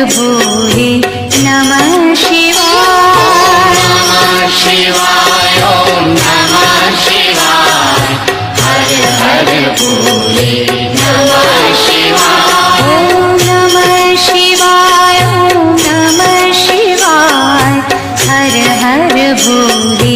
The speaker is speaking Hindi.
भोले नमः शिवाय। नमः शिवाय ओम नमः शिवाय। हर हर भोले नमः शिवाय। ओम नमः शिवाय, ओम नमः शिवाय। हर हर भोले